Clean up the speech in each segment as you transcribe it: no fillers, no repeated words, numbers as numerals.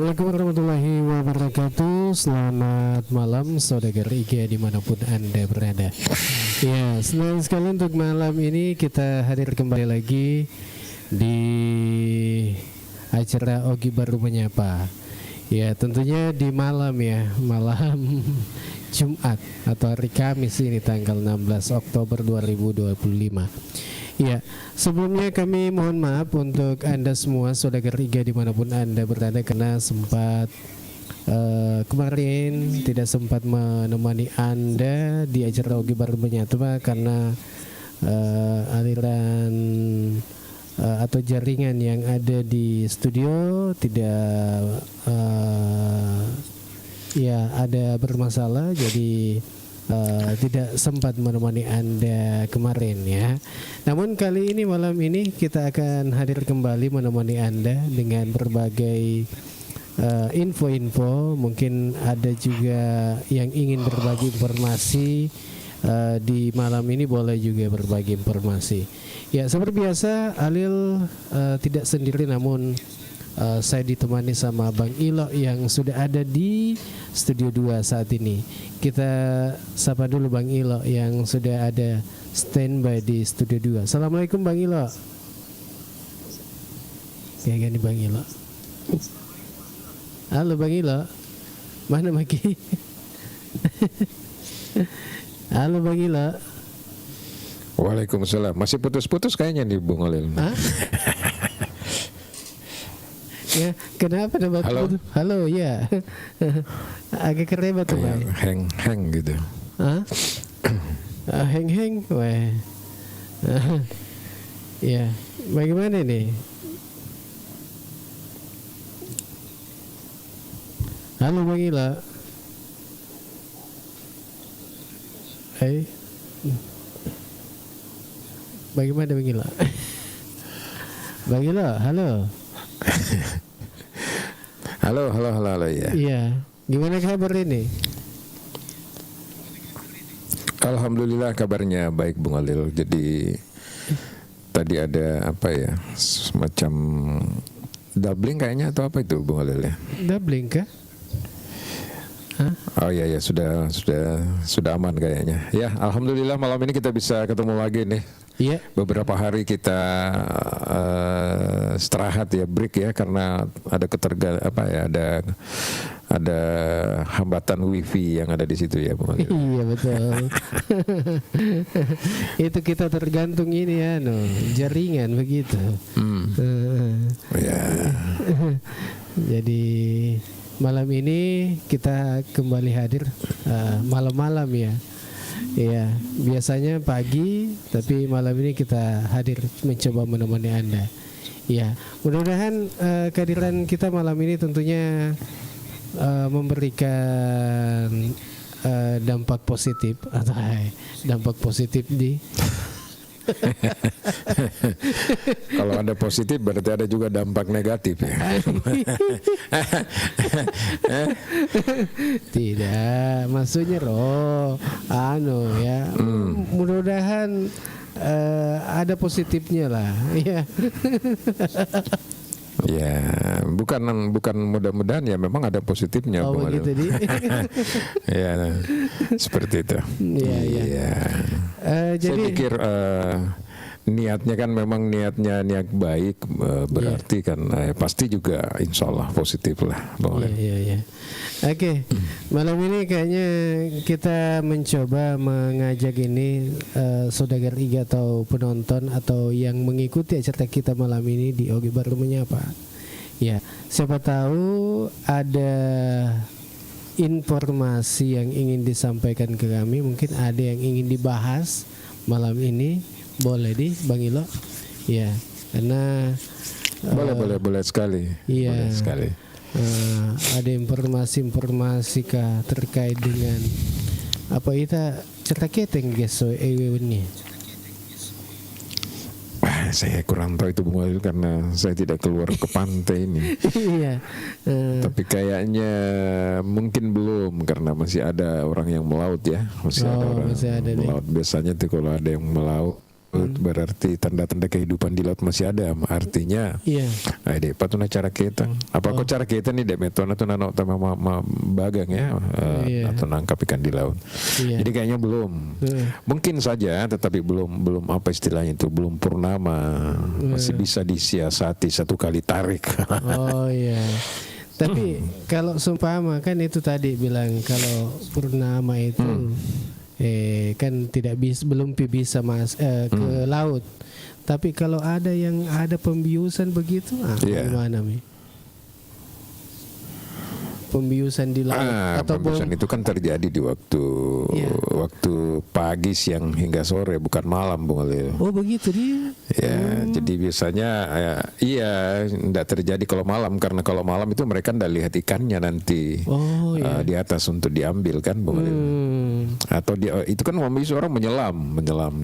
Assalamualaikum warahmatullahi wabarakatuh. Selamat malam saudagar IGA dimanapun Anda berada. Ya, senang sekali untuk malam ini kita hadir kembali lagi di acara Ogi Baru Menyapa. Ya, tentunya di malam ya, malam Jumat atau hari Kamis ini tanggal 16 Oktober 2025. Ya, sebelumnya kami mohon maaf untuk Anda semua saudagar IGA dimanapun Anda berada karena sempat kemarin tidak sempat menemani Anda di acara Ogi Baru Menyapa karena aliran atau jaringan yang ada di studio tidak ya ada bermasalah, jadi tidak sempat menemani Anda kemarin ya. Namun kali ini malam ini kita akan hadir kembali menemani Anda dengan berbagai info-info. Mungkin ada juga yang ingin berbagi informasi di malam ini, boleh juga berbagi informasi. Ya, seperti biasa Alil tidak sendiri, namun saya ditemani sama Bang Ilo yang sudah ada di Studio 2 saat ini. Kita sapa dulu Bang Ilo yang sudah ada standby di Studio 2. Assalamualaikum Bang Ilo. Kayak gini Bang Ilo. Halo Bang Ilo. Mana Maki? Halo Bang Ilo. Waalaikumsalam. Masih putus-putus kayaknya nih Bung Olil. Ya, kenapa dapat halo? Halo, ya. Agak kerebat tuh, Bang. Hang gitu. Hah? Heng, weh. Ya, bagaimana nih? Halo Bang Ila. Hai. Bagaimana Bang Ila? Bang Ila, halo. Halo ya. Iya. Gimana kabar ini? Alhamdulillah kabarnya baik Bung Alil. Jadi tadi ada apa ya? Semacam doubling kayaknya atau apa itu Bung Alil ya? Doubling kah? Hah? Oh iya ya, sudah aman kayaknya. Ya, alhamdulillah malam ini kita bisa ketemu lagi nih. Iya. Beberapa hari kita istirahat ya, break ya, karena ada ada hambatan wifi yang ada di situ ya, Bung. Iya betul. Itu kita tergantung ini ya, jaringan begitu. Ya. Jadi malam ini kita kembali hadir malam-malam ya. Iya, biasanya pagi, tapi malam ini kita hadir mencoba menemani Anda. Ya, mudah-mudahan kehadiran kita malam ini tentunya memberikan dampak positif atau dampak positif di Kalau ada positif berarti ada juga dampak negatif ya. Tidak, maksudnya ya. Mudah-mudahan ada positifnya lah, ya. Ya, bukan mudah-mudahan ya, memang ada positifnya. Oh begitu di. Ya, seperti itu. Iya. Saya pikir niatnya kan memang niat baik, berarti kan pasti juga insya Allah positif lah. Iya. Oke, malam ini kayaknya kita mencoba mengajak ini saudagar IGA atau penonton atau yang mengikuti acara kita malam ini di Ogi Baru Menyapa. Ya, siapa tahu ada informasi yang ingin disampaikan ke kami, mungkin ada yang ingin dibahas malam ini, boleh di Bang Ilo. Ya, karena boleh sekali. Iya. Boleh sekali. Ada informasi kah terkait dengan apa itu cerita keteng geso ini? Saya kurang tahu itu Bung Walil karena saya tidak keluar ke pantai ini. Iya. Tapi kayaknya mungkin belum karena masih ada orang yang melaut ya, masih ada orang masih ada melaut. Biasanya tuh kalau ada yang melaut berarti tanda-tanda kehidupan di laut masih ada. Artinya, Iya. ada patuna cara kita. Apa kok cara kita nih dek metona tuh nano sama bagang ya, Iya. atau nangkap ikan di laut. Iya. Jadi kayaknya belum. Mungkin saja, tetapi belum apa istilahnya itu, belum purnama. Masih bisa disiasati satu kali tarik. Oh iya. Tapi kalau seumpama kan itu tadi bilang kalau purnama itu kan tidak bisa, belum bisa ke laut. Tapi kalau ada yang ada pembiusan begitu, Iya. gimana Mi? Pembiusan di laut atau Pembiusan itu kan terjadi di waktu Iya. waktu pagi, siang hingga sore, bukan malam, Bung Alil. Oh begitu dia. Ya, jadi biasanya iya tidak terjadi kalau malam, karena kalau malam itu mereka tidak lihat ikannya nanti Oh iya. di atas untuk diambil kan, Bung Alil. Atau dia itu kan orang menyelam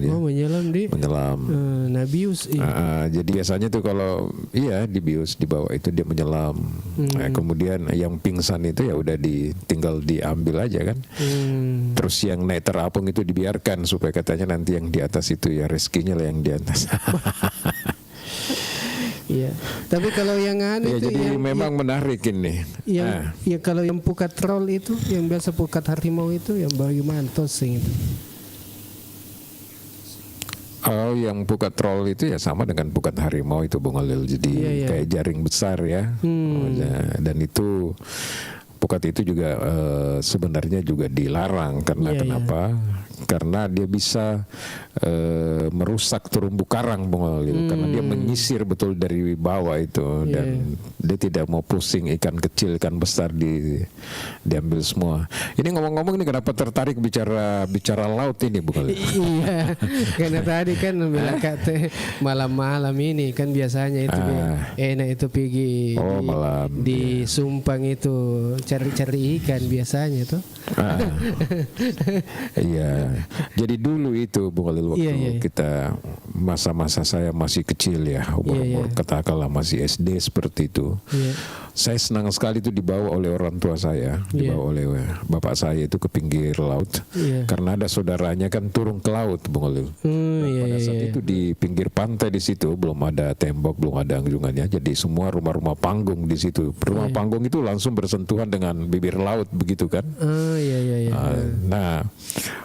dia. Oh menyelam di. Menyelam. Nabius. Jadi biasanya tuh kalau dibius di bawah itu dia menyelam. Nah, kemudian yang pingsan itu ya udah tinggal diambil aja kan. Terus yang naik terapung itu dibiarkan supaya katanya nanti yang di atas itu ya rezekinya lah yang di atas. Iya. Tapi kalau yang Ya, itu jadi yang, memang menarik ini. ya kalau yang pukat troll itu, yang biasa pukat harimau itu, yang bagaimana tosing itu? Oh, yang pukat troll itu ya sama dengan pukat harimau itu, Bung Alil. Jadi kayak jaring besar ya. Dan itu pukat itu juga sebenarnya juga dilarang karena kenapa? Karena dia bisa merusak terumbu karang, Bung Alil. Karena dia menyisir betul dari bawah itu dan dia tidak mau pusing ikan kecil, ikan besar diambil semua. Ini ngomong-ngomong ini kenapa tertarik bicara laut ini, Bung Alil? Iya, karena tadi kan bilang kata malam-malam ini kan biasanya itu enak itu pergi malam, di Sumpang itu cari-cari ikan biasanya tuh. Iya. Jadi dulu itu, Bung Alil, waktu kita masa-masa saya masih kecil ya, umur katakanlah masih SD seperti itu. Saya senang sekali itu dibawa oleh orang tua saya, dibawa oleh bapak saya itu ke pinggir laut. Karena ada saudaranya kan turun ke laut, Bung Alil. Pada saat itu di pinggir pantai di situ belum ada tembok, belum ada anjungannya. Jadi semua rumah-rumah panggung di situ. Rumah panggung itu langsung bersentuhan dengan bibir laut begitu kan. Nah,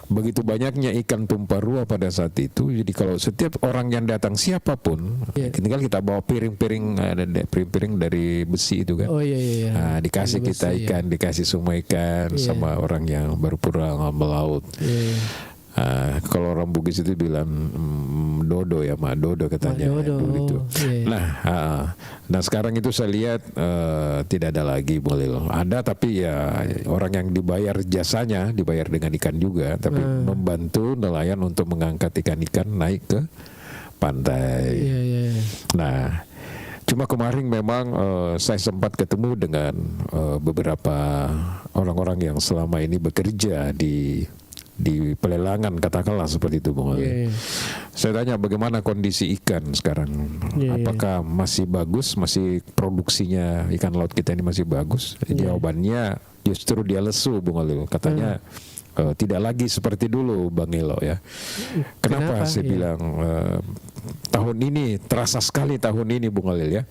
begitu banyaknya ikan tumpah ruah pada saat itu. Jadi kalau setiap orang yang datang siapapun, tinggal kita bawa piring-piring dari besi itu kan. Dikasih kita ikan, dikasih semua ikan sama orang yang baru pulang melaut. Kalau orang Bugis itu bilang dodo ya, Mak Dodo katanya dulu itu. Nah sekarang itu saya lihat tidak ada lagi, boleh loh. Ada tapi ya orang yang dibayar jasanya dibayar dengan ikan juga, tapi membantu nelayan untuk mengangkat ikan-ikan naik ke pantai. Nah, cuma kemarin memang saya sempat ketemu dengan beberapa orang-orang yang selama ini bekerja di pelelangan, katakanlah seperti itu, Bung. Saya tanya bagaimana kondisi ikan sekarang, apakah masih bagus, masih produksinya ikan laut kita ini masih bagus? Jawabannya justru dia lesu, Bung Alil. Katanya tidak lagi seperti dulu, Bang Elo ya. Kenapa saya bilang tahun ini terasa sekali tahun ini, Bung Alil ya.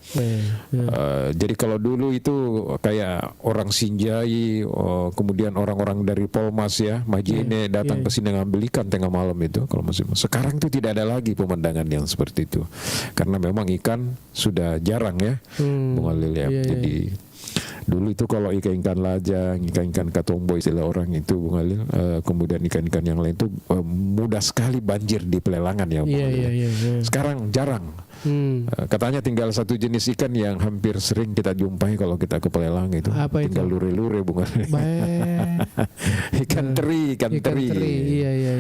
Jadi kalau dulu itu kayak orang Sinjai, kemudian orang-orang dari Polmas ya, Majene datang ke sini ngambil ikan tengah malam itu kalau musim. Sekarang itu tidak ada lagi pemandangan yang seperti itu. Karena memang ikan sudah jarang ya, Bung Alil ya. Jadi dulu itu kalau ikan-ikan lajang, ikan-ikan katombo istilah orang itu, Bung Alil, kemudian ikan-ikan yang lain itu mudah sekali banjir di pelelangan ya, Bung Alil. Sekarang jarang. Katanya tinggal satu jenis ikan yang hampir sering kita jumpai kalau kita ke pelelang itu. Apa tinggal itu? lure-lure, Bung Alil. Ikan teri.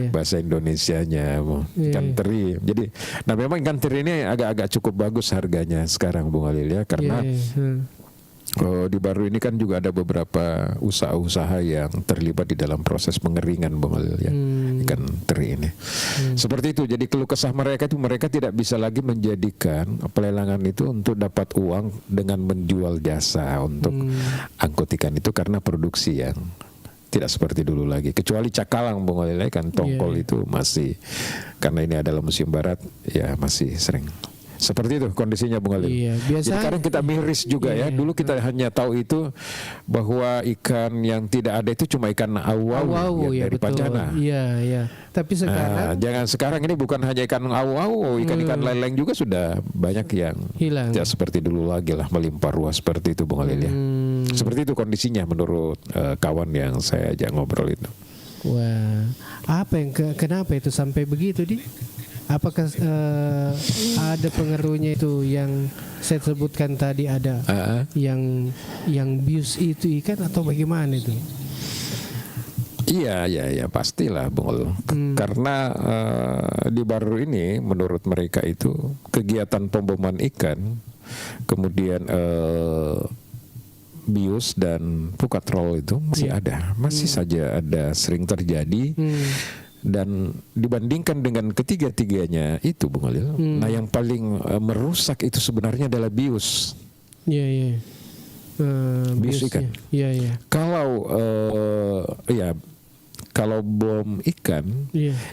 Bahasa Indonesianya, ikan teri. Jadi, nah memang ikan teri ini agak-agak cukup bagus harganya sekarang, Bung Alil ya, karena di Baru ini kan juga ada beberapa usaha-usaha yang terlibat di dalam proses pengeringan, Bung Alil ya, ikan teri ini. Seperti itu. Jadi keluh kesah mereka itu, mereka tidak bisa lagi menjadikan pelelangan itu untuk dapat uang dengan menjual jasa untuk angkut ikan itu, karena produksi yang tidak seperti dulu lagi. Kecuali cakalang Bung Alil, kan tongkol itu masih, karena ini adalah musim barat, ya masih sering. Seperti itu kondisinya Bung Alil. Biasa, jadi kadang kita miris juga ya. Dulu kita hanya tahu itu bahwa ikan yang tidak ada itu cuma ikan au-au dari Pacana. Iya. Tapi sekarang jangan sekarang ini bukan hanya ikan au-au, ikan-ikan leleng juga sudah banyak yang hilang. Tidak seperti dulu lagi lah, melimpah ruah seperti itu Bung Alil ya. Seperti itu kondisinya menurut kawan yang saya ajak ngobrol itu. Wah, apa yang kenapa itu sampai begitu di? Apakah ada pengaruhnya itu yang saya sebutkan tadi, ada yang bius itu ikan atau bagaimana itu? Iya pastilah Bung Ul. Karena di Baru ini menurut mereka itu kegiatan pemboman ikan, kemudian bius dan pukat roll itu masih ada, masih saja ada, sering terjadi. Dan dibandingkan dengan ketiga-tiganya itu Bung Alil, nah yang paling merusak itu sebenarnya adalah bius. Iya. Bius ikan. Iya. Kalau bom ikan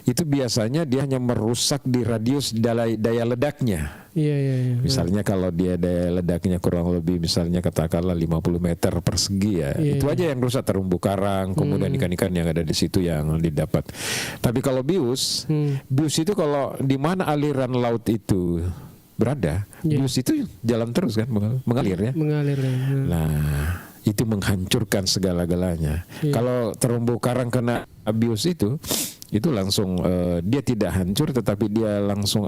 itu biasanya dia hanya merusak di radius daya ledaknya. Iya. Misalnya kalau dia daya ledaknya kurang lebih misalnya katakanlah 50 meter persegi ya. Itu aja yang rusak, terumbu karang, kemudian ikan-ikan yang ada di situ yang didapat. Tapi kalau bius itu kalau di mana aliran laut itu berada, bius itu jalan terus kan, mengalir ya. Mengalir. Nah, itu menghancurkan segala-galanya. Kalau terumbu karang kena bius itu langsung dia tidak hancur, tetapi dia langsung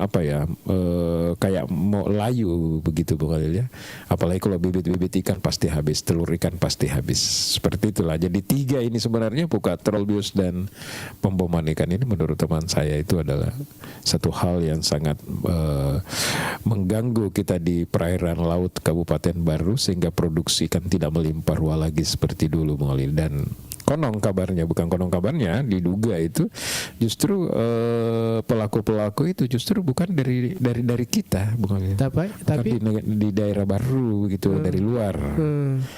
kayak mau layu begitu Bung Alil ya. Apalagi kalau bibit-bibit ikan pasti habis, telur ikan pasti habis. Seperti itulah. Jadi tiga ini sebenarnya, pukat, troll, bius dan pemboman ikan ini menurut teman saya itu adalah satu hal yang sangat mengganggu kita di perairan laut Kabupaten Baru, sehingga produksi ikan tidak melimpah ruah lagi seperti dulu Bung Alil. Dan konon kabarnya diduga itu justru pelaku-pelaku itu justru bukan dari kita, bukan. Tapi di daerah Baru gitu, dari luar.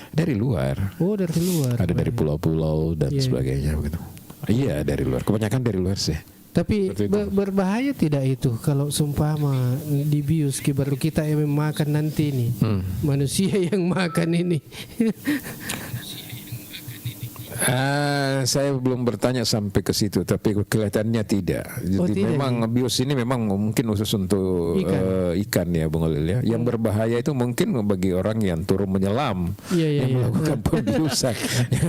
Dari luar. Oh, dari luar. Ada dari pulau-pulau dan sebagainya begitu. Iya, dari luar. Kebanyakan dari luar sih. Tapi berbahaya tidak itu kalau sumpama di bius baru kita yang makan nanti ini, manusia yang makan ini? Saya belum bertanya sampai ke situ, tapi kelihatannya tidak. Jadi memang bius ini memang mungkin khusus untuk ikan ya Bung Alil ya. Yang berbahaya itu mungkin bagi orang yang turun menyelam, yang melakukan pembiusan,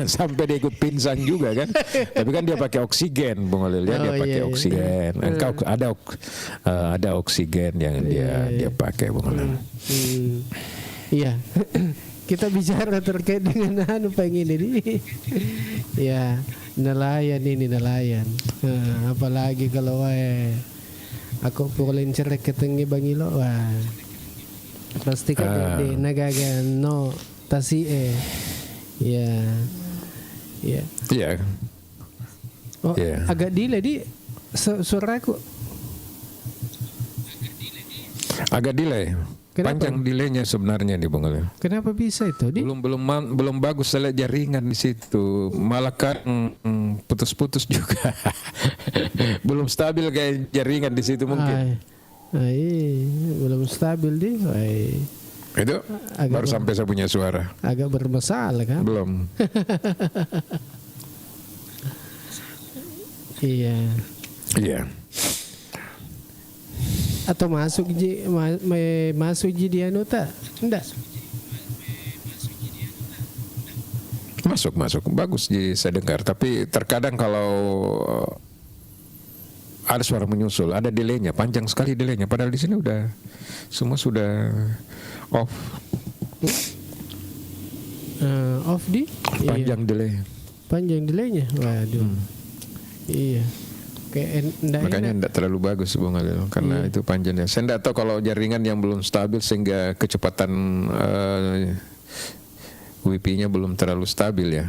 sampai dia ikut pingsan juga kan. Tapi kan dia pakai oksigen Bung Alil ya, dia pakai oksigen. Ada oksigen yang dia pakai Bung Alil. Iya. Kita bicara terkait dengan pengen ini. Ya, nelayan. Apalagi kalau aku pulin cerek ketengi bangilo, wah. Pasti kan di nagaga no tasi Ya. Oh, agak delay di suaraku. Agak delay. Kenapa? Panjang delaynya sebenarnya nih Bung Alil. Kenapa bisa itu? Belum bagus saya lihat jaringan di situ. Malah kan putus-putus juga. Belum stabil kayak jaringan di situ mungkin. Belum stabil deh. Itu baru sampai saya punya suara. Agak bermasalah kan? Belum. Iya. Atau masuk di anu tak? Enggak. Masuk bagus saya dengar, tapi terkadang kalau ada suara menyusul, ada delaynya, panjang sekali delaynya, padahal di sini semua sudah off. Off di? Panjang delaynya. Waduh. Iya. Makanya tidak terlalu bagus Bung Alil, karena itu panjangnya. Saya tidak tahu kalau jaringan yang belum stabil sehingga kecepatan WiFi-nya belum terlalu stabil ya.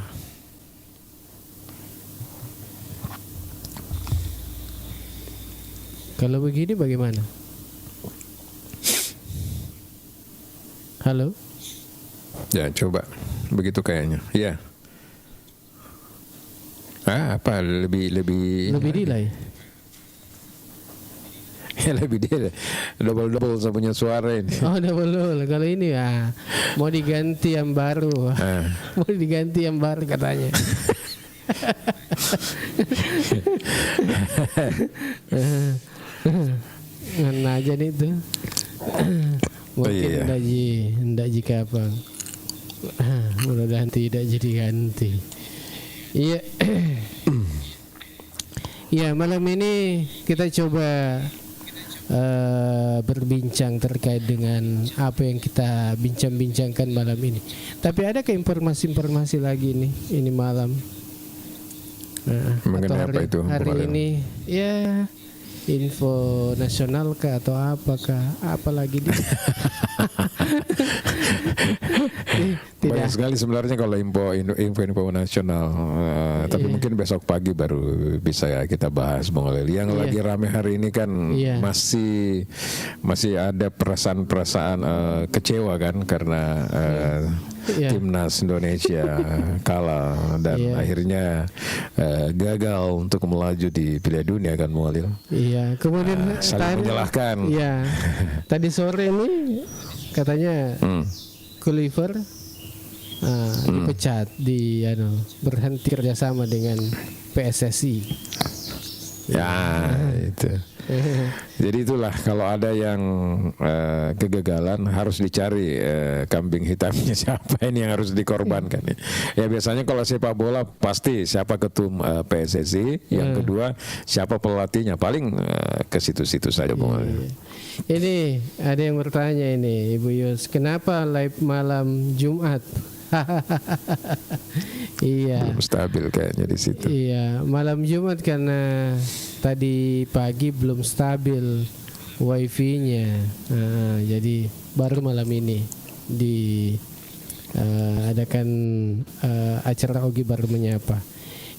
Kalau begini bagaimana? Halo? Ya coba begitu kayaknya. Ya. Apa lebih delay? Ya lebih dia double punya suara ini. Oh double. Kalau ini ya mau diganti yang baru. Mau diganti yang baru katanya. Ngena aja nih tuh. Mungkin ndak jika apa. Mudah-mudahan tidak jadi ganti. Iya. Ya malam ini kita coba berbincang terkait dengan apa yang kita bincang-bincangkan malam ini. Tapi ada ke informasi-informasi lagi nih ini malam. Mengenai apa itu? Hari ini ya info nasional kah atau apakah apalagi di banyak sekali sebenarnya kalau info nasional tapi mungkin besok pagi baru bisa kita bahas Bung Alil. Yang lagi rame hari ini kan masih ada perasaan kecewa kan karena timnas Indonesia kalah dan akhirnya gagal untuk melaju di Piala Dunia kan Bung Alil. Iya, kemudian saling menyalahkan. Iya. Tadi sore ini katanya Gulliver dipecat berhenti kerjasama dengan PSSI. Ya itu. Jadi itulah kalau ada yang kegagalan harus dicari kambing hitamnya siapa ini yang harus dikorbankan. Ya biasanya kalau sepak bola pasti siapa ketum PSSI, yang kedua siapa pelatihnya, paling ke situ-situ saja Bung. Ini ada yang bertanya ini Ibu Yus, kenapa live malam Jumat? Iya. Belum stabil kayaknya di situ. Iya, malam Jumat karena tadi pagi belum stabil wifi-nya. Jadi baru malam ini adakan acara Ogi Baru Menyapa.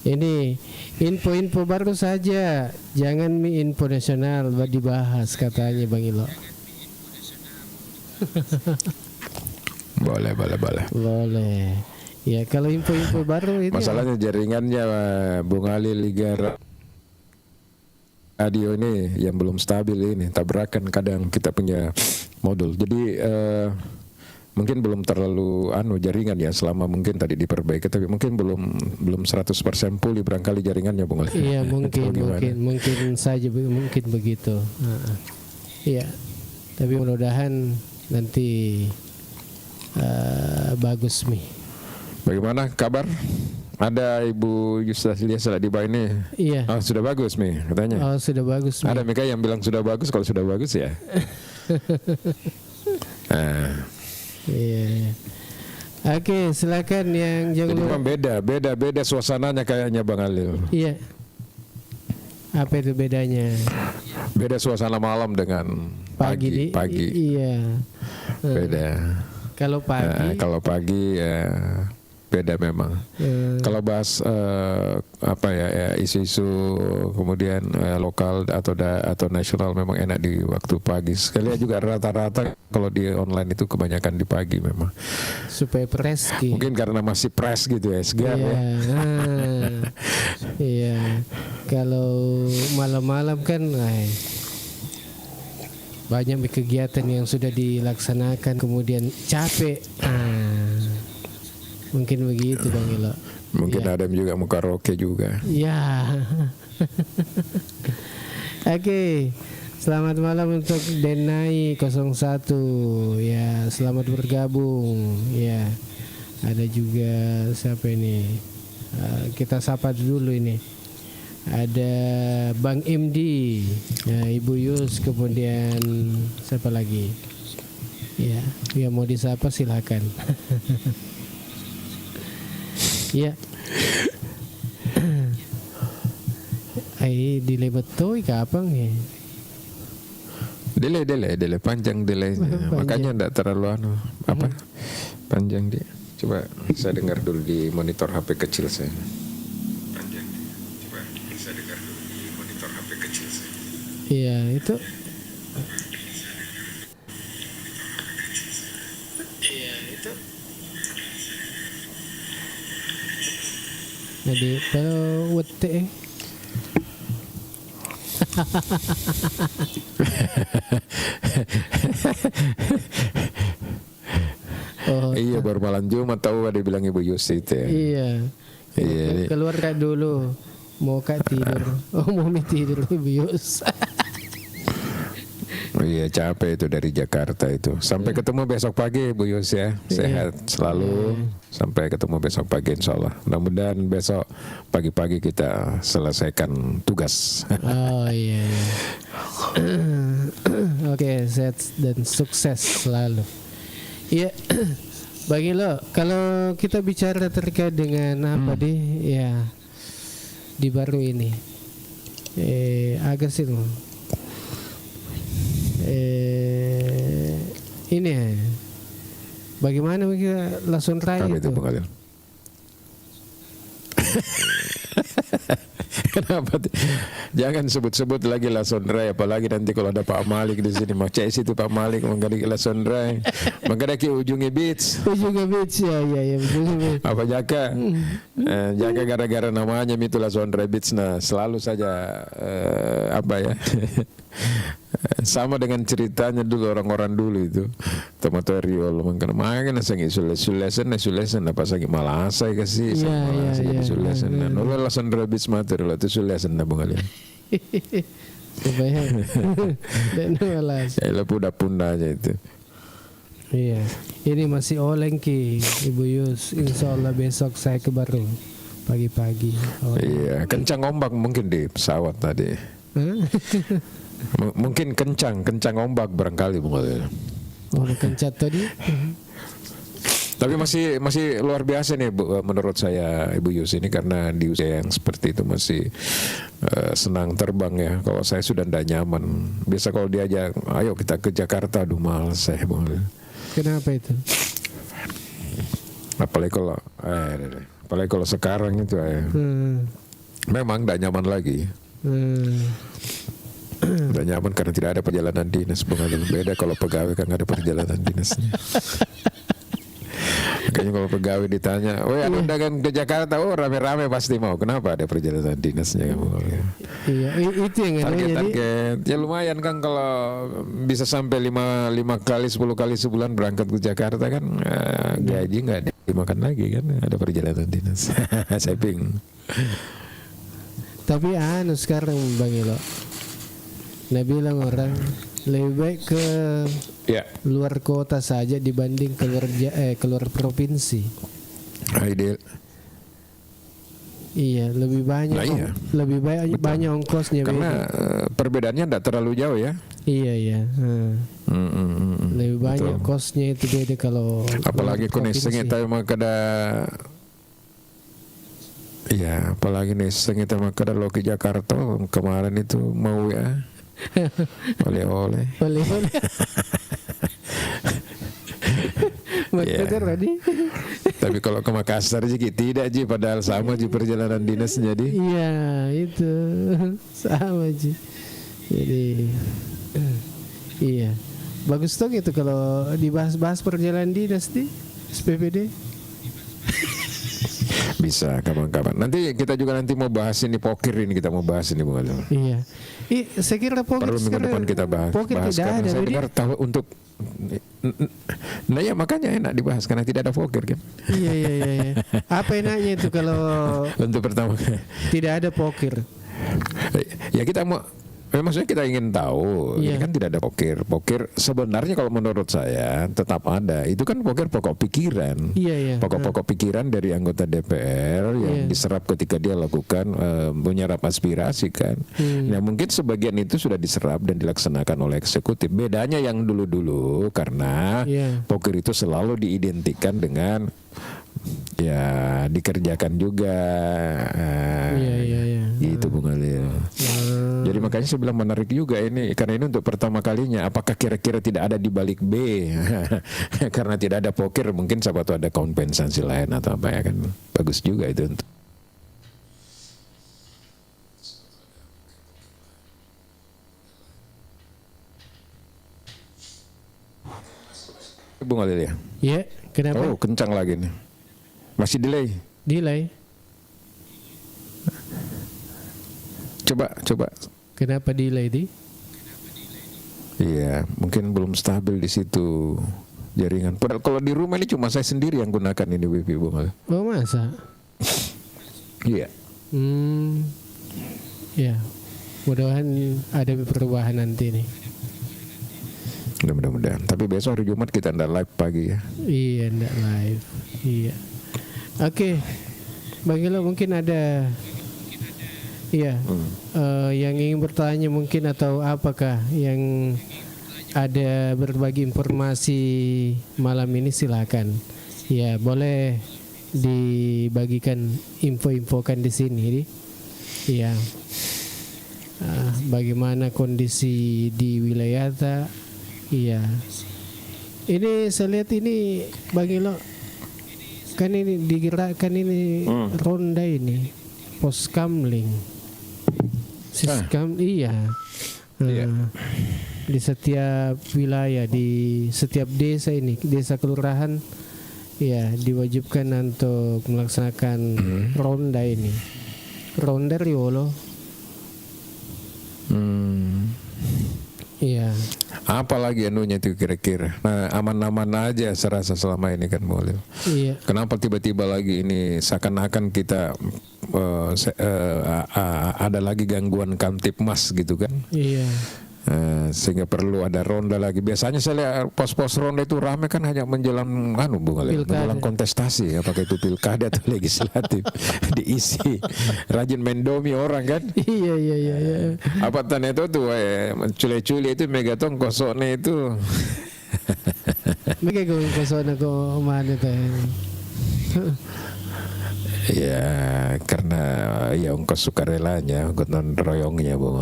Ini info-info baru saja, jangan info nasional dibahas katanya Bang Ilo. Boleh. Ya kalau info-info baru itu masalahnya jaringannya Bung Ali Liga radio ini yang belum stabil ini, tabrakan kadang kita punya modul. Jadi mungkin belum terlalu jaringan ya, selama mungkin tadi diperbaiki, tapi mungkin belum 100% pulih barangkali jaringannya Bung Ali. Iya mungkin saja mungkin begitu. Iya. Tapi mudah-mudahan nanti bagus Mi. Bagaimana kabar? Ada Ibu Yustahilia Saladiba ini. Iya. Oh, sudah bagus Mi katanya. Oh sudah bagus Mi. Ada Mika yang bilang sudah bagus, kalau sudah bagus ya. Iya. Oke, silakan yang jangan lupa. Beda suasananya kayaknya Bang Alil. Iya. Apa itu bedanya? Beda suasana malam dengan pagi. Iya. Beda. Kalau pagi beda memang. Kalau bahas isu-isu kemudian lokal atau nasional memang enak di waktu pagi. Sekalian juga rata-rata kalau di online itu kebanyakan di pagi memang. Supaya fresh. Mungkin karena masih fresh gitu ya, segar ya. Iya. Kalau malam-malam kan banyak kegiatan yang sudah dilaksanakan kemudian capek. Mungkin begitu Bang Ilo. Mungkin ada juga mau karaoke juga. Ya. Oke. Selamat malam untuk Denai 01. Ya, selamat bergabung. Ya. Ada juga siapa ini? Kita sapa dulu ini. Ada Bang MD, ya, Ibu Yus, kemudian siapa lagi? Ya mau disapa silakan. Ya. Delay betul kapan ya? Delay panjang delay. Makanya enggak terlalu panjang dia. Coba saya dengar dulu di monitor HP kecil saya. Iya itu. Jadi kalau wete Iya baru malam Jumat tahu ada bilang Ibu Yusi itu ya. Iya. Iya. Keluar kak dulu. Mau kak tidur. Mau tidur Ibu Yus. Iya capek itu dari Jakarta itu. Sampai ketemu besok pagi Bu Yus ya. Sehat selalu. Sampai ketemu besok pagi insya Allah. Mudah-mudahan besok pagi-pagi kita selesaikan tugas. Oh iya. Oke, sehat dan sukses selalu. Iya. Bagi lo, kalau kita bicara terkait dengan apa ya di baru ini, agak sih lo. Ini ya, bagaimana kita langsung raya itu Bang Alil? Kenapa? Jangan sebut-sebut lagi Lasondra, apalagi nanti kalau ada Pak Malik di sini. Mau cek itu Pak Malik menggadi Lasondra, menggadi ujungnya beach. Ujungnya beach ya. Apa Jaka? Jaka gara-gara namanya itu Lasondra Beach. Nah selalu saja apa ya? Sama dengan ceritanya dulu orang-orang dulu itu tomato riol makanya sangi sulesan apa sangi malasa kasih sulesan nolo Lasondra Beach mater lo tu sulesan na bungalin supaya dan malas ya lo punda aja itu. Iya, ini masih oleng ki Ibu Yus, insya Allah besok saya ke baru pagi-pagi. Iya kencang ombak mungkin di pesawat tadi. Mungkin kencang ombak barangkali Bung. Kencat tadi. Tapi masih luar biasa nih Bu, menurut saya Ibu Yus ini karena di usia yang seperti itu masih senang terbang ya. Kalau saya sudah tidak nyaman. Biasa kalau diajak, ayo kita ke Jakarta, aduh males saya Bung. Kenapa itu? Apalagi kalau sekarang itu memang tidak nyaman lagi. Udah nyaman karena tidak ada perjalanan dinas. Beda kalau pegawai kan ada perjalanan dinasnya. Makanya kalau pegawai ditanya, ada undangan ke Jakarta, rame-rame pasti mau. Kenapa ada perjalanan dinasnya? Iya, itu yang target. Ya lumayan kan kalau bisa sampai 5 kali 10 kali sebulan berangkat ke Jakarta kan gaji nggak dimakan lagi kan, ada perjalanan dinas. Saya bingung. Tapi sekarang Bang Ilo, nah bilang orang lebih baik ke luar kota saja dibanding keluar provinsi. Ideal. Iya, lebih banyak. Lebih banyak ongkosnya. Karena perbedaannya tidak terlalu jauh ya. Iya. Lebih banyak kosnya itu beda kalau. Apalagi koneksinya itu makada. Iya, apalagi nih sengit sama kada lo ke Jakarta kemarin itu mau ya. Oleh-oleh. Tapi kalau ke Makassar Ji tidak Ji, padahal sama Ji perjalanan dinas jadi. Iya itu sama Ji. Jadi iya bagus tuh gitu kalau dibahas-bahas perjalanan dinas di SPPD. Bisa kapan-kapan. Nanti kita juga mau bahas ini poker ini kita mau bahas ini Bung Alil. Iya. Saya kira poker perlu minggu depan kita bahas. Poker tidak ada. Saya dengar tahu untuk. Nah ya makanya enak dibahas karena tidak ada poker kan. Iya. Apa enaknya itu kalau untuk pertama tidak ada poker? Ya kita mau. Maksudnya kita ingin tahu, ini kan tidak ada poker. Poker sebenarnya kalau menurut saya tetap ada. Itu kan poker pokok pikiran. Pokok-pokok pikiran dari anggota DPR yang diserap ketika dia lakukan menyerap aspirasi kan. Nah mungkin sebagian itu sudah diserap dan dilaksanakan oleh eksekutif. Bedanya yang dulu-dulu karena poker itu selalu diidentikan dengan dikerjakan juga. Itu Bung Alil. Jadi makanya saya bilang menarik juga ini karena ini untuk pertama kalinya. Apakah kira-kira tidak ada di balik B? Karena tidak ada poker mungkin siapa tahu ada kompensasi lain atau apa ya kan. Bagus juga itu untuk Bung Alil ya? Iya, kenapa? Oh, kencang lagi nih. Masih delay. Coba. Kenapa delay di? Iya, mungkin belum stabil di situ jaringan. Padahal kalau di rumah ini cuma saya sendiri yang gunakan ini wifi, Bung Ali. Oh, masa? Iya. Ya, mudah-mudahan ada perubahan nanti nih. Mudah-mudahan. Tapi besok hari Jumat kita ndak live pagi ya. Iya, ndak live. Iya. Oke, Bang Ilo mungkin ada, iya, yang ingin bertanya mungkin atau apakah yang ada berbagi informasi malam ini, silakan. Ya, boleh dibagikan info-infokan di sini. Iya. Bagaimana kondisi di wilayah ta? Iya. Ini saya lihat ini Bang Ilo, kan ini digerakkan ini ronda ini Poskamling. Siskam iya. Di setiap wilayah, di setiap desa ini, desa kelurahan ya diwajibkan untuk melaksanakan ronda ini. Ronda Riolo. Iya. Apalagi anunya itu kira-kira. Nah, aman-aman aja serasa selama ini kan boleh. Iya. Kenapa tiba-tiba lagi ini seakan-akan kita ada lagi gangguan Kamtipmas gitu kan? Iya. Sehingga perlu ada ronda lagi. Biasanya saya lihat pos-pos ronda itu ramai kan hanya menjelang menjelang kontestasi, apakah itu pilkada atau legislatif. Diisi rajin mendomi orang kan. Iya. Apa tanya itu tuh cule-cule itu megatong kosone itu. Mega kosone ko mana teh. Ya karena ya ongkos sukarelanya, ongkos non royongnya Bung.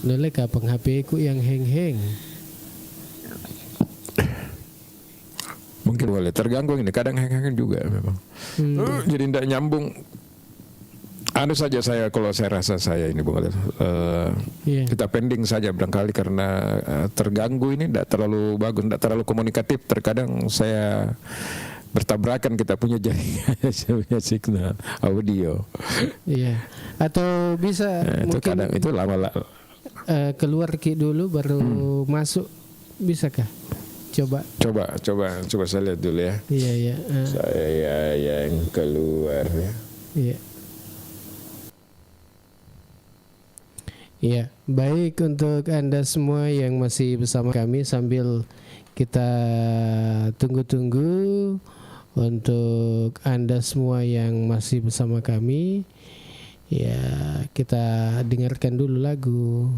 Noleh kapang HP ku yang heng-heng. Mungkin boleh terganggu ini, kadang heng-heng juga memang. Jadi tidak nyambung. Anu saja saya kalau saya rasa saya ini Bung kita pending saja barangkali karena terganggu ini tidak terlalu bagus, tidak terlalu komunikatif. Terkadang saya bertabrakan kita punya jaringan, punya signal audio. Iya. Atau bisa itu mungkin kadang itu lama keluar dulu baru masuk, bisakah? Coba saya lihat dulu ya. Iya. Saya yang keluar ya. Iya. Ya, baik untuk Anda semua yang masih bersama kami sambil kita tunggu-tunggu untuk Anda semua yang masih bersama kami. Ya, kita dengarkan dulu lagu.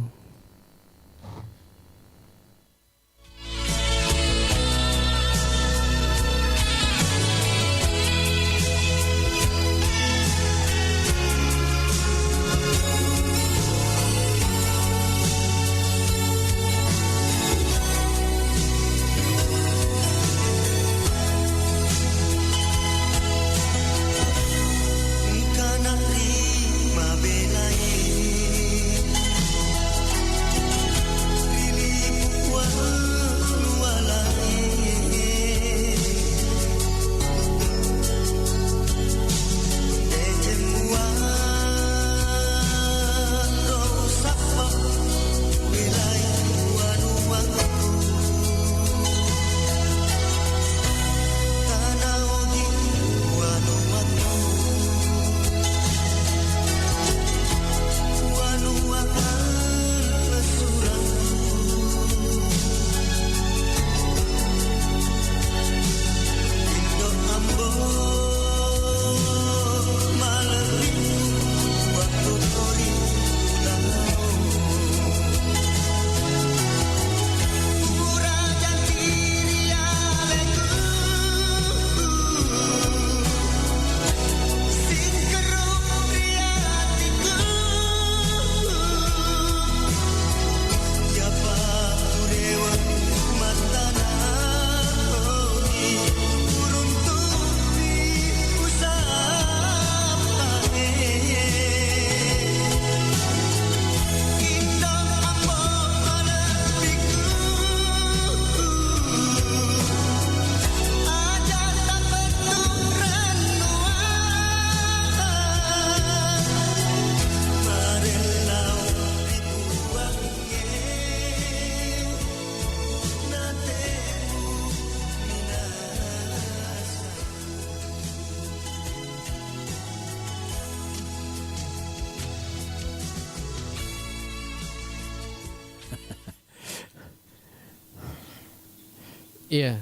Iya.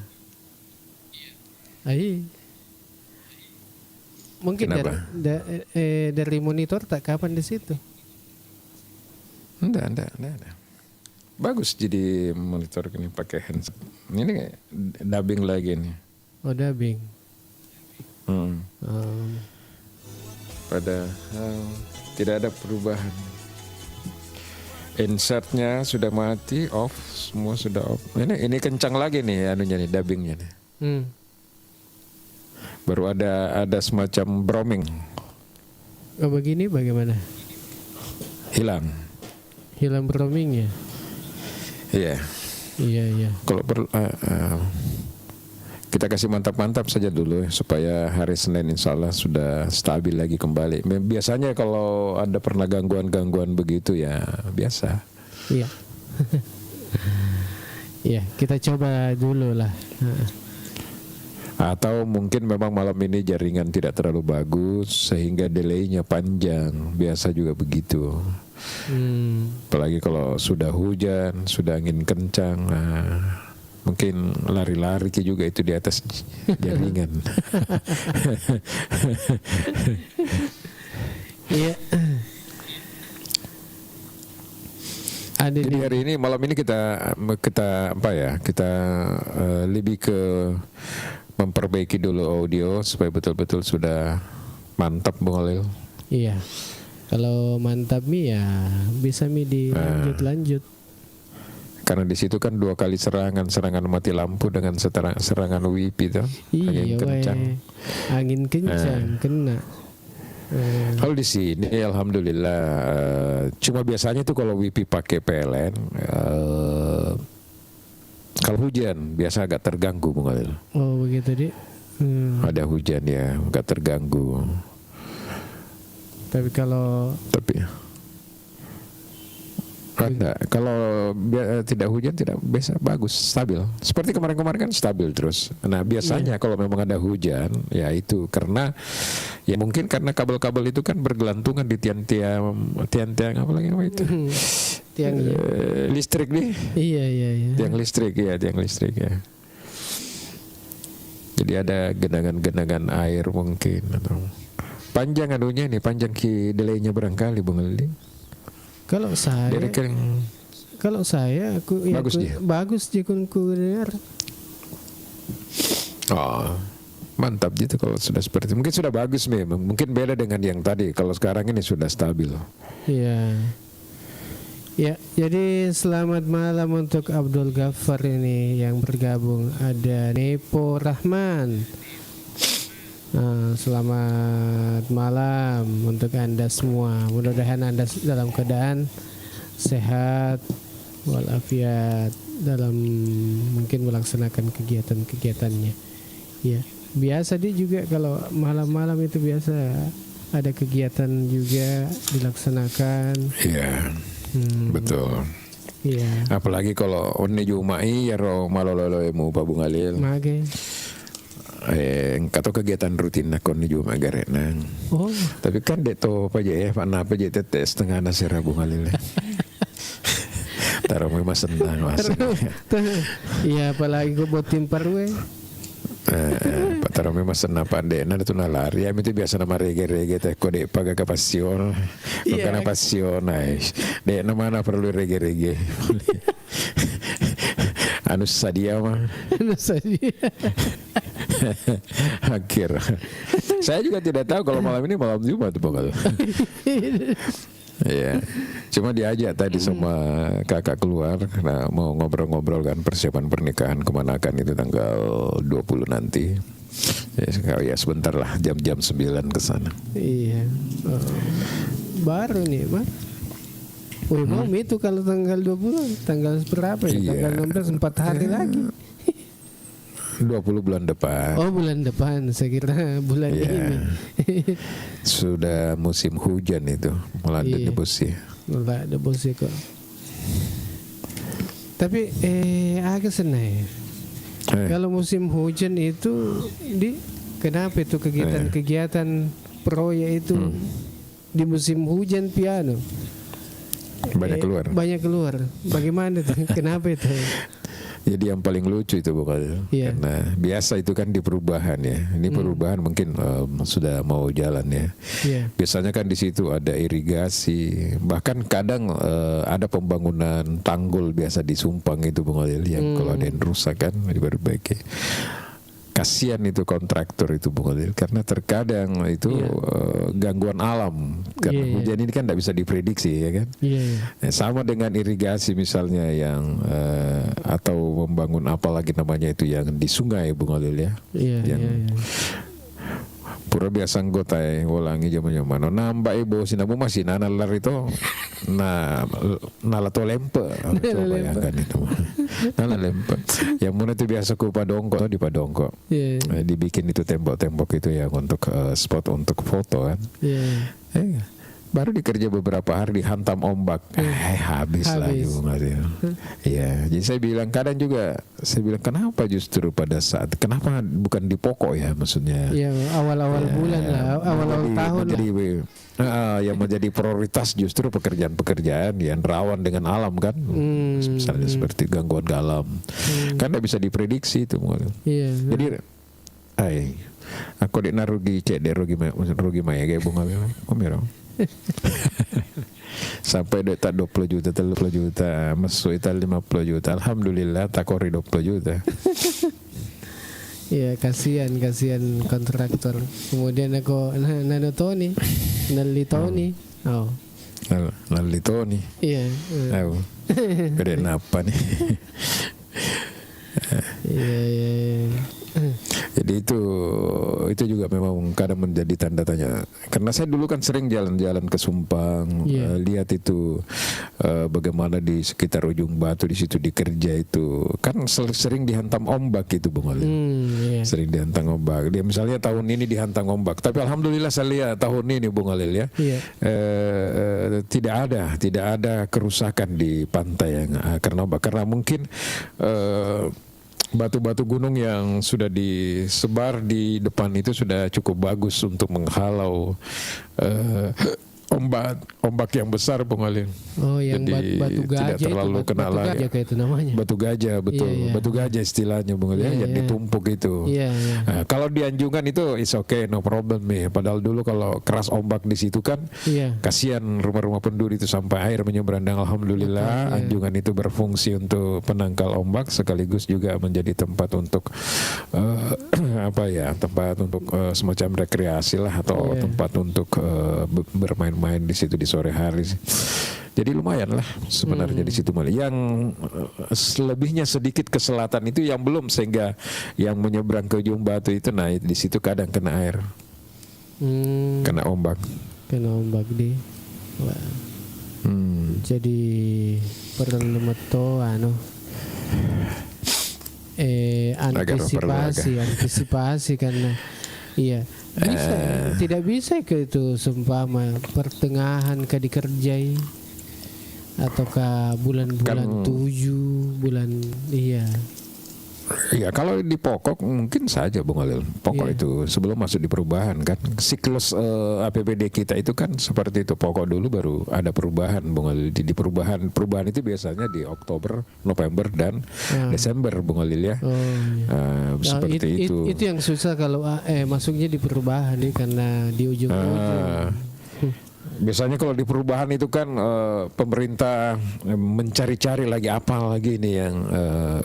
Mungkin dari monitor tak kapan di situ? Enggak. Bagus jadi monitor ini pakai handset. Ini kayak dubbing lagi nih. Oh, dubbing. Padahal tidak ada perubahan. Insertnya sudah mati, off, semua sudah off. Ini kencang lagi nih anunya nih, dubbingnya nih. Baru ada semacam broming. Oh, begini bagaimana? Hilang bromingnya. Iya. Kalau perlu kita kasih mantap-mantap saja dulu supaya hari Senin insya Allah sudah stabil lagi kembali. Biasanya kalau ada pernah gangguan begitu ya biasa. Iya. Iya, kita coba dulu lah. Atau mungkin memang malam ini jaringan tidak terlalu bagus sehingga delaynya panjang. Biasa juga begitu. Apalagi kalau sudah hujan, sudah angin kencang, mungkin lari-lari juga itu di atas jaringan. Iya. Jadi hari ini malam ini kita lebih ke memperbaiki dulu audio supaya betul-betul sudah mantap Bung Khalil. Iya. Kalau mantap ya bisa dilanjut. Karena di situ kan 2 kali serangan mati lampu dengan serangan WIP itu. Angin kencang. Angin kencang kena. Kalau di sini alhamdulillah cuma biasanya tuh kalau WIP pakai PLN kalau hujan biasa agak terganggu Bung Khalil. Oh begitu Dik. Ada hujan ya agak terganggu. Tapi kalau tidak hujan tidak biasa bagus stabil. Seperti kemarin kan stabil terus. Nah biasanya kalau memang ada hujan ya itu karena ya mungkin karena kabel-kabel itu kan bergelantungan di tiang-tiang apa itu tiang listrik nih. Iya. Tiang listrik ya. Jadi ada genangan air mungkin atau panjang panjang delaynya barangkali Bung Aldi. Kalau saya bagus dia ku dengar. Oh, mantap gitu kalau sudah seperti mungkin sudah bagus memang. Mungkin beda dengan yang tadi. Kalau sekarang ini sudah stabil. Iya. Ya, jadi selamat malam untuk Abdul Ghaffar ini yang bergabung. Ada Nepo Rahman. Selamat malam untuk Anda semua. Mudah-mudahan Anda dalam keadaan sehat walafiat dalam mungkin melaksanakan kegiatan-kegiatannya. Ya, biasa dia juga kalau malam-malam itu biasa ada kegiatan juga dilaksanakan. Iya. Betul. Iya. Apalagi kalau oni Jumai ya ro malololoemu Pak Bung Khalil. Mage. Kato kegiatan rutin nak kon juga magarenang. Oh. Tapi kan deto apa je tes setengah nasira Bung Khalil. Taruh memang senang mas. Iya apalagi gue buat tim parwe. Pak taruh memang senang pandai. Nada tu nalari. Ya itu biasa nama rege teh kode paga kapasion. Bukan pasion nice. Dek nama perlu rege. Anu sadia mah. Akhir. Saya juga tidak tahu kalau malam ini malam Jumat tuh Bang. Iya. Cuma diajak tadi sama kakak keluar karena mau ngobrol-ngobrol kan persiapan pernikahan kemanakan itu tanggal 20 nanti. Ya sebentar lah jam 9 ke sana. Iya. Baru nih, Bang. Mau itu kalau tanggal 20 tanggal berapa ya? Iya. Tanggal 16 4 hari lagi. 20 bulan depan. Oh bulan depan, saya kira bulan ini. Sudah musim hujan itu, mulai ada debusi. Mulai ada debusi kok. Tapi agak senang. Kalau musim hujan itu kenapa itu kegiatan proyek itu di musim hujan piano? Banyak keluar. Bagaimana tuh? Kenapa itu? Jadi yang paling lucu itu bukan, karena biasa itu kan di perubahan ya. Ini perubahan mungkin sudah mau jalan ya. Biasanya kan di situ ada irigasi, bahkan kadang ada pembangunan tanggul biasa di Sumpang itu Bung Alil, yang kalau ada yang rusak kan diperbaiki. Kasihan itu kontraktor itu Bung Alil, karena terkadang itu gangguan alam, karena hujan ini kan tidak bisa diprediksi ya kan. Sama dengan irigasi misalnya yang atau membangun apalagi namanya itu yang di sungai Bung Alil ya, yang pura biasa anggota ulangi zaman-zaman nambah ibu sinabu masih nanalar itu nalato lempe coba bayangkan itu nala lempe yang mana itu biasa ku Padongko di Padongko dibikin itu tembok-tembok itu yang untuk spot untuk foto kan baru dikerja beberapa hari dihantam ombak habis lagi Bung Alil. Ya, jadi saya bilang kadang juga kenapa justru pada saat kenapa bukan di pokok ya maksudnya. Ya, awal-awal bulan lah, awal-awal tahun lah. Yang menjadi prioritas justru pekerjaan-pekerjaan yang rawan dengan alam kan. Misalnya seperti gangguan alam. Kan tidak bisa diprediksi itu Bung Alil. Jadi aku rugi cek rugi maya kayak Bung Alil. Sampai tak 20 juta 30 juta masuk itu 50 juta alhamdulillah tak kori 20 juta. Iya kasihan kontraktor. Kemudian aku nali Tony nali Tony gede napa nih. Jadi itu juga memang kadang menjadi tanda tanya. Karena saya dulu kan sering jalan-jalan ke Sumpang, lihat itu bagaimana di sekitar Ujung Batu di situ dikerja itu kan sering dihantam ombak itu Bung Alil. Sering dihantam ombak. Dia misalnya tahun ini dihantam ombak, tapi alhamdulillah saya lihat tahun ini Bung Alil ya, tidak ada kerusakan di pantai yang karena ombak. Karena mungkin batu-batu gunung yang sudah disebar di depan itu sudah cukup bagus untuk menghalau ombak yang besar Bung Alil. Oh, yang jadi batu gajah tidak terlalu itu, kena batu gajah kayak itu namanya. Batu gajah betul, batu gajah istilahnya Bung Alil yang ditumpuk itu. Nah, kalau di Anjungan itu is okay, no problem nih. Padahal dulu kalau keras ombak di situ kan, kasihan rumah-rumah penduduk itu sampai air menyeberang. Dan alhamdulillah Anjungan itu berfungsi untuk penangkal ombak sekaligus juga menjadi tempat untuk tempat untuk semacam rekreasi lah atau tempat untuk bermain-main di situ di sore hari. Jadi lumayan lah sebenarnya di situ malah. Yang selebihnya sedikit ke selatan itu yang belum, sehingga yang menyeberang ke Ujung Batu itu di situ kadang kena air. Kena ombak. Deh. Jadi perlu meto antisipasi karena tidak bisa ke itu seumpama pertengahan ke dikerjai ataukah bulan-bulan 7 bulan Iya, kalau di pokok mungkin saja Bung Alil. Pokok itu sebelum masuk di perubahan kan. Siklus APBD kita itu kan seperti itu. Pokok dulu baru ada perubahan Bung Alil. Di perubahan itu biasanya di Oktober, November dan Desember Bung Alil ya. Seperti itu. Itu yang susah kalau masuknya di perubahan nih karena di ujung-ujung. Biasanya kalau di perubahan itu kan pemerintah mencari-cari lagi apa lagi ini yang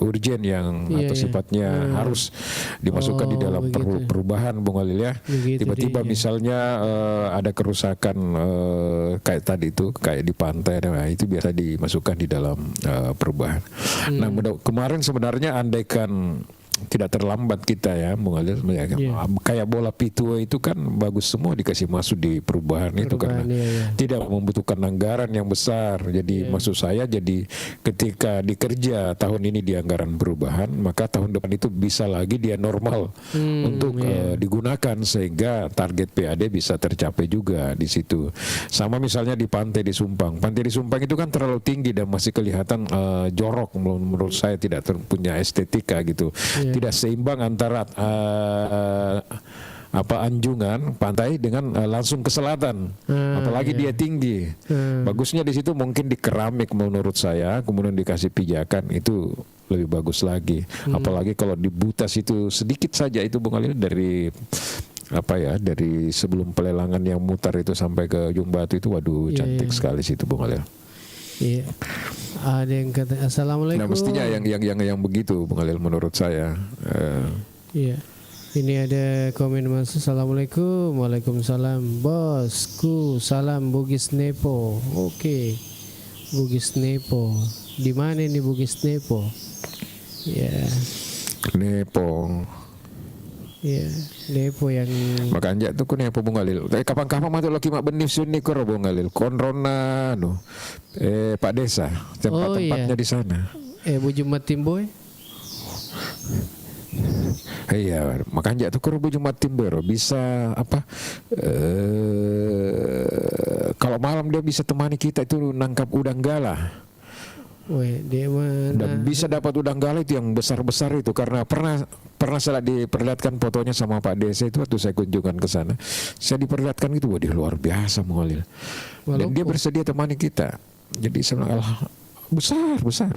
urgent yang atau sifatnya harus dimasukkan di dalam perubahan Bung Alil ya. Tiba-tiba misalnya ada kerusakan kayak tadi itu kayak di pantai, itu biasa dimasukkan di dalam perubahan. Nah kemarin sebenarnya andaikan tidak terlambat kita ya Bung Alil, kayak bola pitu itu kan bagus semua dikasih masuk di perubahan itu karena tidak membutuhkan anggaran yang besar. Jadi maksud saya, jadi ketika dikerja tahun ini di anggaran perubahan, maka tahun depan itu bisa lagi dia normal untuk digunakan sehingga target PAD bisa tercapai juga di situ. Sama misalnya di pantai di Sumpang itu kan terlalu tinggi dan masih kelihatan jorok, menurut saya tidak punya estetika gitu. Tidak seimbang antara anjungan pantai dengan langsung ke selatan. Apalagi dia tinggi. Bagusnya di situ mungkin di keramik menurut saya, kemudian dikasih pijakan itu lebih bagus lagi. Apalagi kalau di Butas itu sedikit saja itu Bung Alil, dari dari sebelum pelelangan yang mutar itu sampai ke Ujung Batu itu, waduh cantik sekali situ Bung Alil. Iya. Ada yang kata assalamualaikum. Nah mestinya yang begitu Bung Alil menurut saya. Iya. Ini ada komen masuk. Assalamualaikum. Waalaikumsalam. Bosku, salam Bugis Nepo. Oke. Bugis Nepo. Di mana ini Bugis Nepo? Ya. Nepo. Ya, Nepo yang makanya tuh ku Nepo Bung Alil. Kapan-kapan matu lagi mak benih suni kor Bung Alil. Konrona Pak Desa, tempat-tempatnya di sana. Bujumat Timboy. Iya, makanya tuh kor Bujumat Timboy bisa kalau malam dia bisa temani kita itu nangkap udang galah. Dia mana? Dan bisa dapat udang galah itu yang besar-besar itu, karena pernah saya diperlihatkan fotonya sama Pak Desa itu waktu saya kunjungan ke sana. Saya diperlihatkan itu, wah dia luar biasa mengalir. Dan dia bersedia temani kita. Jadi saya bilang, besar.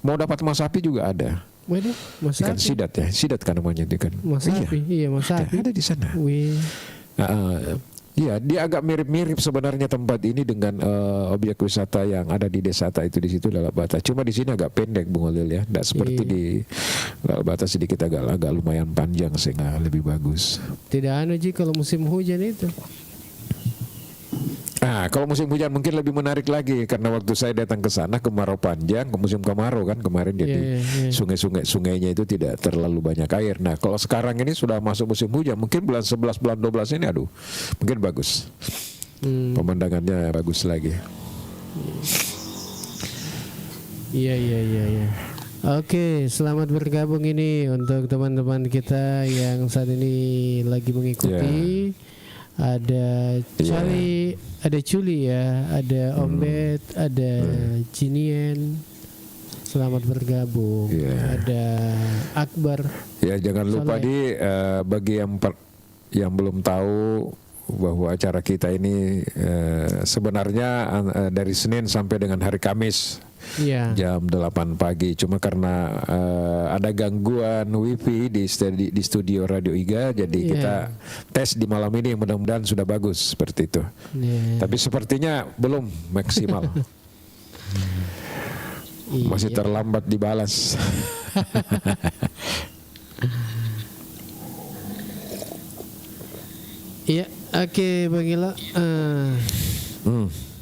Mau dapat mas sapi juga ada. Waduh, mas ikan sapi. Sidat kan namanya itu kan. Mas sapi, iya mas sapi. Ada di sana. Wih. Iya, dia agak mirip-mirip sebenarnya tempat ini dengan objek wisata yang ada di Desata itu di situ Lalabata. Cuma di sini agak pendek Bung Alil ya, tidak seperti di Lalabata, sedikit agak lumayan panjang sehingga lebih bagus. Tidak kalau musim hujan itu. Nah, kalau musim hujan mungkin lebih menarik lagi, karena waktu saya datang ke sana kemarau panjang, ke musim kemarau kan kemarin, jadi sungainya itu tidak terlalu banyak air. Nah, kalau sekarang ini sudah masuk musim hujan, mungkin bulan 11, bulan 12 ini mungkin bagus. Pemandangannya bagus lagi. Iya. Oke, selamat bergabung ini untuk teman-teman kita yang saat ini lagi mengikuti. Ada Charlie, ada Culi ya, ada Ombet, ada Cinien. Selamat bergabung. Ada Akbar. Ya, jangan lupa bagi yang belum tahu bahwa acara kita ini sebenarnya dari Senin sampai dengan hari Kamis. Jam 8 pagi, cuma karena ada gangguan wifi di studio Radio Iga, jadi kita tes di malam ini, mudah-mudahan sudah bagus seperti itu. Tapi sepertinya belum maksimal. Masih terlambat dibalas. Iya, oke Bang Ila.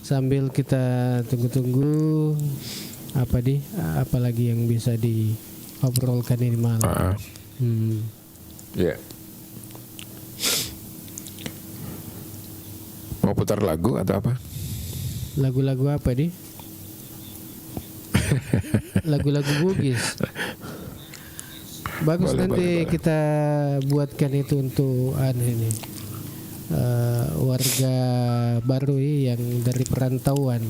Sambil kita tunggu-tunggu apalagi yang bisa diobrolkan ini malam. Mau putar lagu atau apa? Lagu-lagu apa di? Lagu-lagu Bugis. Bagus, boleh. Kita buatkan itu untuk ini. Warga baru yang dari perantauan,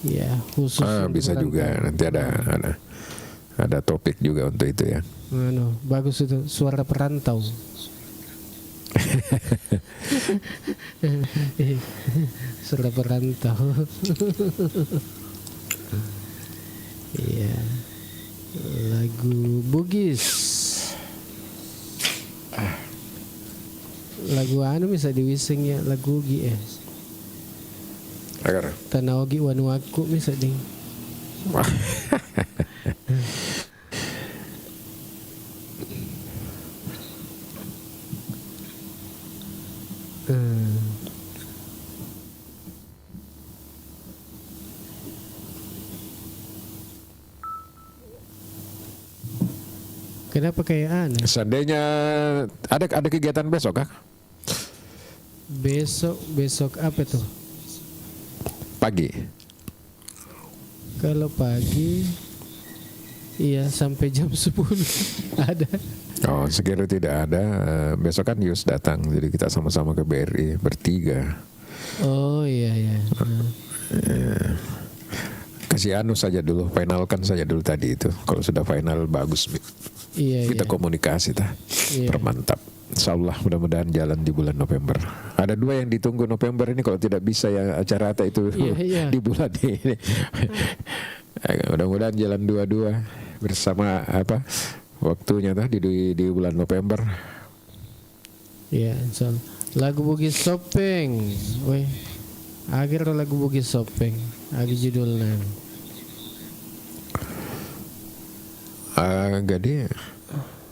ya khusus. Bisa juga nanti ada topik juga untuk itu ya. Bagus itu suara perantau. Suara perantau. Iya, lagu Bugis. Lagu bisa diwising ya, lagu Gi agar Tanaogi Wanuaku bisa ding. Kenapa kayak aneh? Seandainya ada kegiatan besok kah? Besok apa tuh? Pagi. Kalau pagi iya sampai jam 10 ada. Oh, sekiranya tidak ada, besok kan Yus datang, jadi kita sama-sama ke BRI bertiga. Oh iya. Kasih saja dulu, finalkan saja dulu tadi itu. Kalau sudah final bagus, kita komunikasi permantap. Insya Allah mudah-mudahan jalan di bulan November. Ada 2 yang ditunggu November ini, kalau tidak bisa ya acara ATA itu di bulan ini. Mudah-mudahan jalan 2 bersama waktunya di bulan November. Ya, insya Allah. Lagu Bugis Sopeng, weh. Akhir lagu Bugis Sopeng, agi judulnya. Agak dia.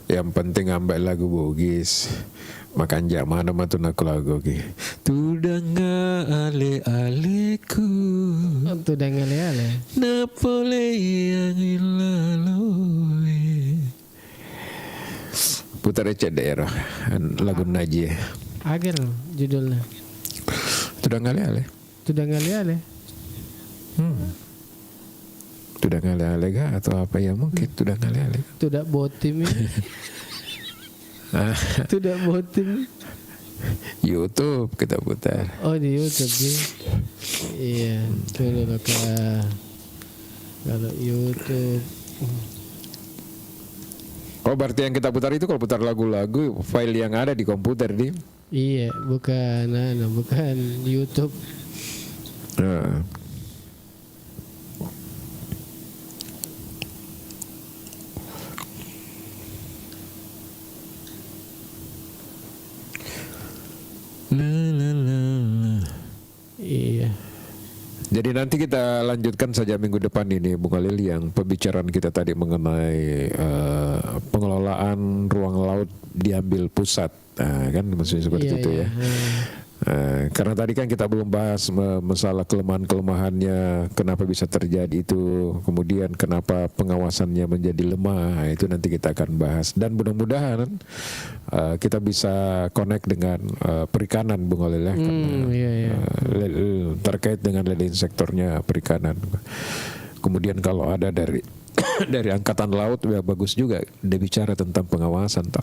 Yang penting ambil lagu Bugis. Makan jam mana matu nak lagu ki. Tudang ale-aleku. Tudang ale-ale. Napole yang lalu. Putar ecet daerah lagu Najih. Akhir judulnya. Tudang ale-ale. Tudang ale-ale. Tudang ale-ale kah atau apa ya, mungkin tudang ale-ale. Tudak botim. Tudak botim. YouTube kita putar. Oh, di YouTube sih. Iya, dulu kalau YouTube. Oh, berarti yang kita putar itu kalau putar lagu-lagu file yang ada di komputer di. Iya, bukan YouTube. Iya. Jadi nanti kita lanjutkan saja minggu depan ini Bung Khalil, yang pembicaraan kita tadi mengenai pengelolaan ruang laut diambil pusat, kan maksudnya seperti itu ya. Karena tadi kan kita belum bahas masalah kelemahan-kelemahannya, kenapa bisa terjadi itu, kemudian kenapa pengawasannya menjadi lemah, itu nanti kita akan bahas. Dan mudah-mudahan kita bisa connect dengan perikanan Bung Khalil ya, terkait dengan leading sektornya perikanan. Kemudian kalau ada dari dari angkatan laut ya bagus juga dia bicara tentang pengawasan toh.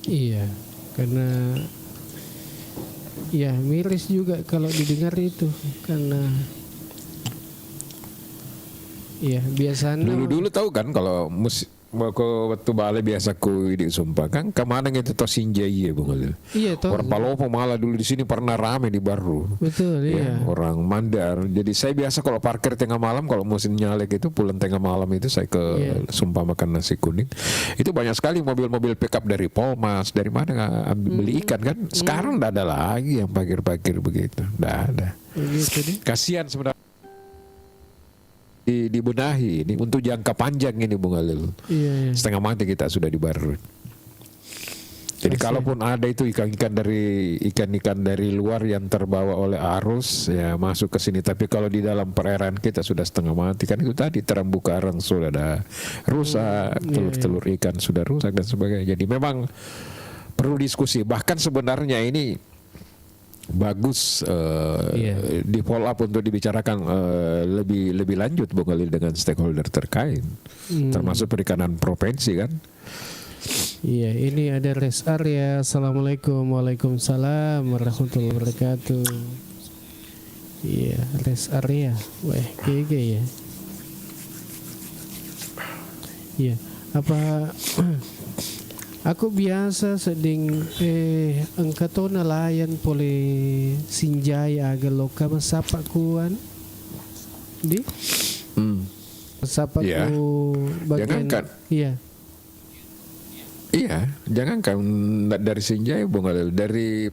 Iya, karena ya miris juga kalau didengar itu, karena ya biasanya dulu tahu kan kalau waktu balik biasa ku di sumpah kan kemana gitu toh Sinjai ya Bung Khalil. Iya toh. Orang Palopo malah dulu di sini pernah rame di Baru. Betul ya, orang Mandar. Jadi saya biasa kalau parkir tengah malam, kalau musim nyalek itu pulang tengah malam itu saya ke Sumpah makan nasi kuning. Itu banyak sekali mobil-mobil pickup dari Polmas, dari mana beli ikan kan. Sekarang tidak ada lagi yang parkir-parkir begitu. Tidak ada. Kasihan sebenarnya. Dibenahi ini untuk jangka panjang ini Bung Khalil. Iya. Setengah mati kita sudah di Baru. Jadi kalaupun ada itu ikan-ikan dari luar yang terbawa oleh arus ya masuk ke sini, tapi kalau di dalam perairan kita sudah setengah mati kan, itu tadi terumbu karang sudah ada rusak, telur-telur ikan sudah rusak dan sebagainya. Jadi memang perlu diskusi. Bahkan sebenarnya ini bagus di follow up untuk dibicarakan lebih lanjut Bung Khalil dengan stakeholder terkait, termasuk perikanan provinsi kan. Iya, ini ada rest area. Assalamualaikum, waalaikumsalam warahmatullahi wabarakatuh. Iya, rest area. Wah, GG ya. Iya, apa? Aku biasa seding engkau nelayan pole Sinjai aga loka masapa kuan di masapa ku bagian iya jangankan dari Sinjai Bung Khalil, dari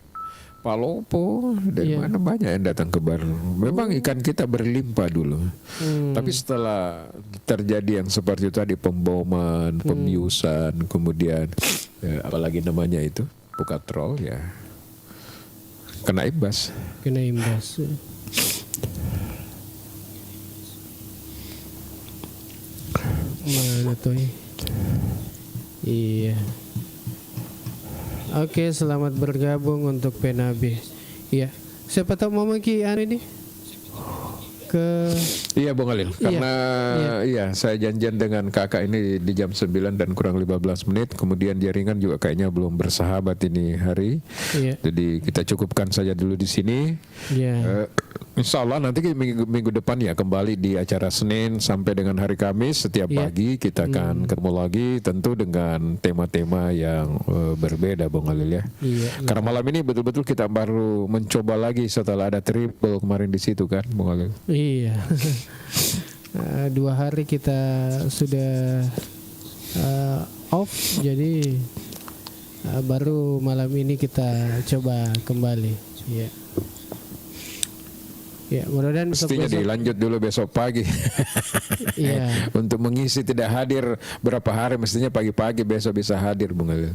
Palopo, dari mana banyak yang datang ke Baru. Memang ikan kita berlimpah dulu. Tapi setelah terjadi yang seperti itu tadi, pemboman, pembiusan, kemudian apalagi namanya itu, pukatrol ya, kena imbas. Mana tuh? Iya. Oke, selamat bergabung untuk PNAB. Iya. Siapa tahu mau ini ke Iya Bung Khalil, karena saya janjian dengan kakak ini di jam 9 dan kurang 15 menit. Kemudian jaringan juga kayaknya belum bersahabat ini hari. Jadi kita cukupkan saja dulu di sini. Insya Allah nanti minggu depan ya kembali di acara Senin sampai dengan hari Kamis setiap pagi kita akan ketemu lagi, tentu dengan tema-tema yang berbeda Bung Halil ya. Karena malam ini betul-betul kita baru mencoba lagi setelah ada triple kemarin di situ kan Bung Halil. Iya. 2 hari kita sudah off, jadi baru malam ini kita coba kembali. Iya. Ya, mudah-mudahan mestinya dilanjut dulu besok pagi. Iya. Untuk mengisi tidak hadir berapa hari, mestinya pagi-pagi besok bisa hadir Bung Halil.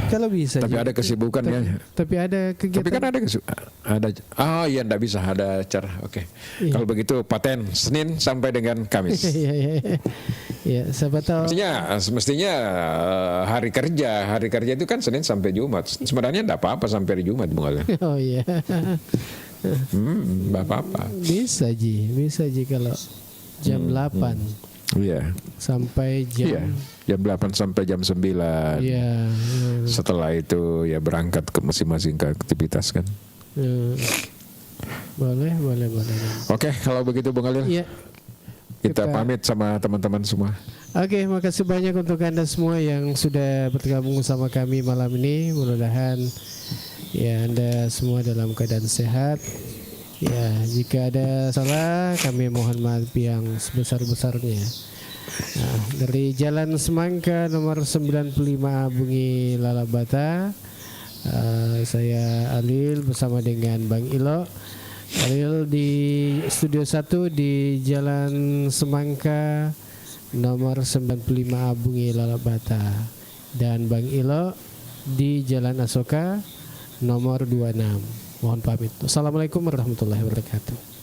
Kalau bisa. Tapi ada kesibukan ya. Tapi ada kegiatan. Tapi kan ada iya enggak bisa ada acara. Oke. Iya. Kalau begitu paten Senin sampai dengan Kamis. Iya, siapa tahu. Mestinya hari kerja itu kan Senin sampai Jumat. Sebenarnya enggak apa-apa sampai hari Jumat Bung Halil. Oh iya. Enggak apa-apa. Bisa Ji kalau jam 8. Iya. Sampai jam 8 sampai jam 9. Iya. Setelah itu ya berangkat ke masing-masing aktivitas kan. Boleh. Oke, kalau begitu Bung Halil. Iya. Kita pamit sama teman-teman semua. Oke, makasih banyak untuk Anda semua yang sudah bergabung sama kami malam ini. Mudah-mudahan ya Anda semua dalam keadaan sehat. Ya, jika ada salah kami mohon maaf yang sebesar-besarnya. Nah, dari Jalan Semangka nomor 95 Bungi Lalabata, saya Alil bersama dengan Bang Ilo. Alil di Studio 1 di Jalan Semangka nomor 95 Bungi Lalabata, dan Bang Ilo di Jalan Asoka nomor 26. Mohon pamit. Assalamualaikum warahmatullahi wabarakatuh.